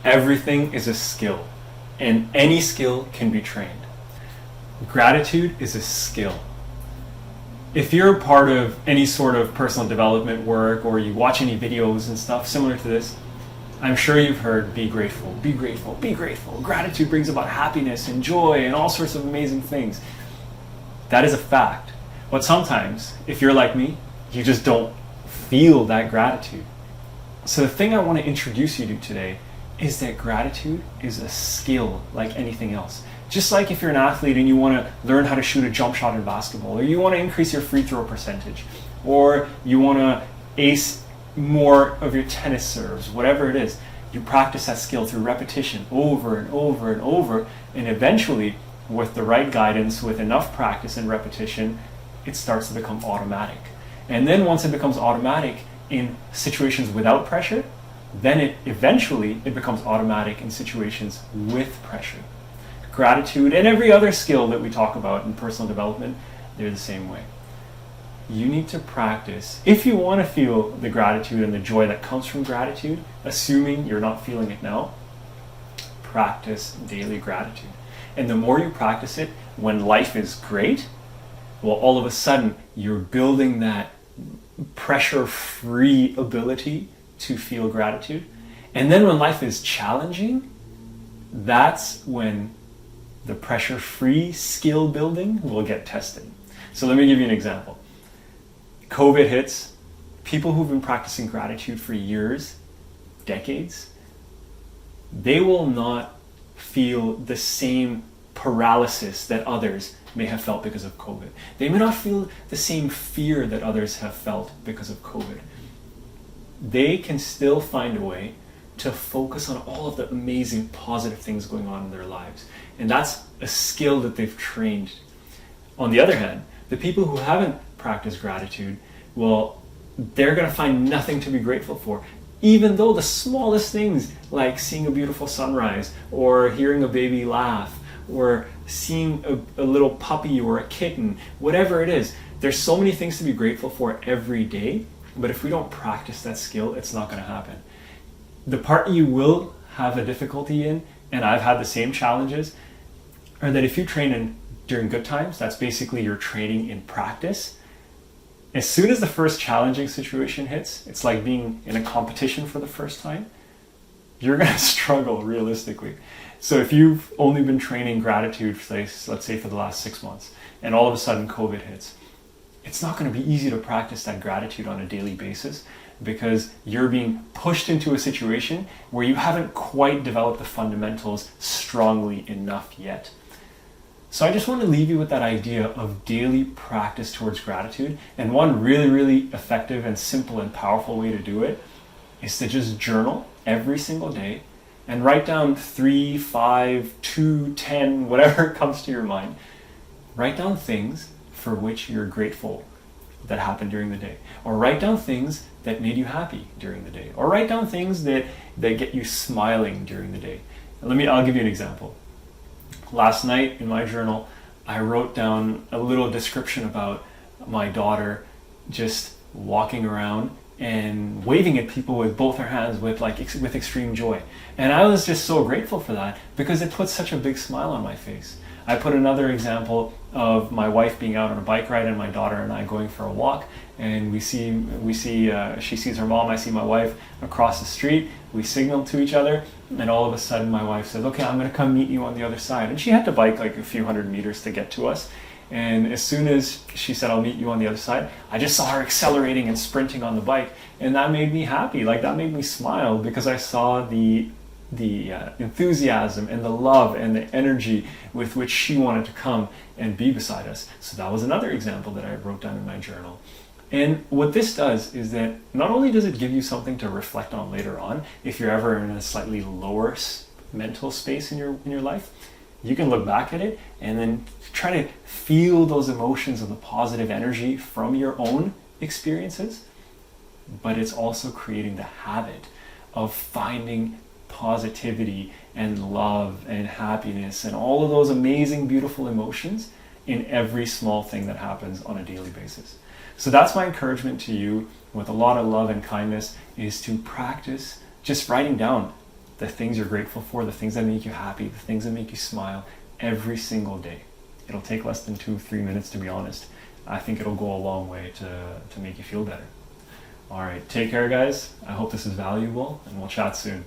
Everything is a skill, and any skill can be trained. Gratitude is a skill. If you're a part of any sort of personal development work or you watch any videos and stuff similar to this, I'm sure you've heard be grateful, be grateful, be grateful. Gratitude brings about happiness and joy and all sorts of amazing things. That is a fact. But sometimes, if you're like me, you just don't feel that gratitude. So the thing I want to introduce you to today is that gratitude is a skill like anything else. Just like if you're an athlete and you want to learn how to shoot a jump shot in basketball, or you want to increase your free throw percentage, or you want to ace more of your tennis serves, whatever it is, you practice that skill through repetition over and over and over, and eventually, with the right guidance, with enough practice and repetition, it starts to become automatic. And then once it becomes automatic in situations without pressure, then it becomes automatic in situations with pressure. Gratitude and every other skill that we talk about in personal development, they're the same way. You need to practice, if you want to feel the gratitude and the joy that comes from gratitude, assuming you're not feeling it now, practice daily gratitude. And the more you practice it, when life is great, well, all of a sudden you're building that pressure-free ability to feel gratitude. And then when life is challenging, that's when the pressure-free skill building will get tested. So let me give you an example. COVID hits. People who've been practicing gratitude for years, decades, they will not feel the same paralysis that others may have felt because of COVID. They may not feel the same fear that others have felt because of COVID. They can still find a way to focus on all of the amazing positive things going on in their lives. And that's a skill that they've trained. On the other hand, the people who haven't practiced gratitude, well, they're going to find nothing to be grateful for. Even though the smallest things, like seeing a beautiful sunrise, or hearing a baby laugh, or seeing a little puppy or a kitten, whatever it is, there's so many things to be grateful for every day. But if we don't practice that skill, it's not going to happen. The part you will have a difficulty in, and I've had the same challenges, are that if you train during good times, that's basically your training in practice. As soon as the first challenging situation hits, it's like being in a competition for the first time, you're going to struggle realistically. So if you've only been training gratitude, let's say for the last 6 months, and all of a sudden COVID hits, it's not going to be easy to practice that gratitude on a daily basis, because you're being pushed into a situation where you haven't quite developed the fundamentals strongly enough yet. So I just want to leave you with that idea of daily practice towards gratitude. And one really, really effective and simple and powerful way to do it is to just journal every single day and write down 3, 5, 2, 10, whatever comes to your mind. Write down things for which you're grateful that happened during the day. Or write down things that made you happy during the day. Or write down things that get you smiling during the day. I'll give you an example. Last night in my journal, I wrote down a little description about my daughter just walking around and waving at people with both her hands with extreme joy. And I was just so grateful for that because it put such a big smile on my face. I put another example of my wife being out on a bike ride and my daughter and I going for a walk, and she sees her mom, I see my wife across the street, we signal to each other, and all of a sudden my wife says, okay, I'm going to come meet you on the other side. And she had to bike like a few hundred meters to get to us. And as soon as she said, I'll meet you on the other side, I just saw her accelerating and sprinting on the bike. And that made me happy. That made me smile because I saw the enthusiasm and the love and the energy with which she wanted to come and be beside us. So that was another example that I wrote down in my journal. And what this does is that not only does it give you something to reflect on later on, if you're ever in a slightly lower mental space in your life, you can look back at it and then try to feel those emotions and the positive energy from your own experiences. But it's also creating the habit of finding positivity and love and happiness and all of those amazing, beautiful emotions in every small thing that happens on a daily basis. So that's my encouragement to you with a lot of love and kindness, is to practice just writing down the things you're grateful for, the things that make you happy, the things that make you smile every single day. It'll take less than 2-3 minutes, to be honest. I think it'll go a long way to make you feel better. All right, take care, guys. I hope this is valuable, and we'll chat soon.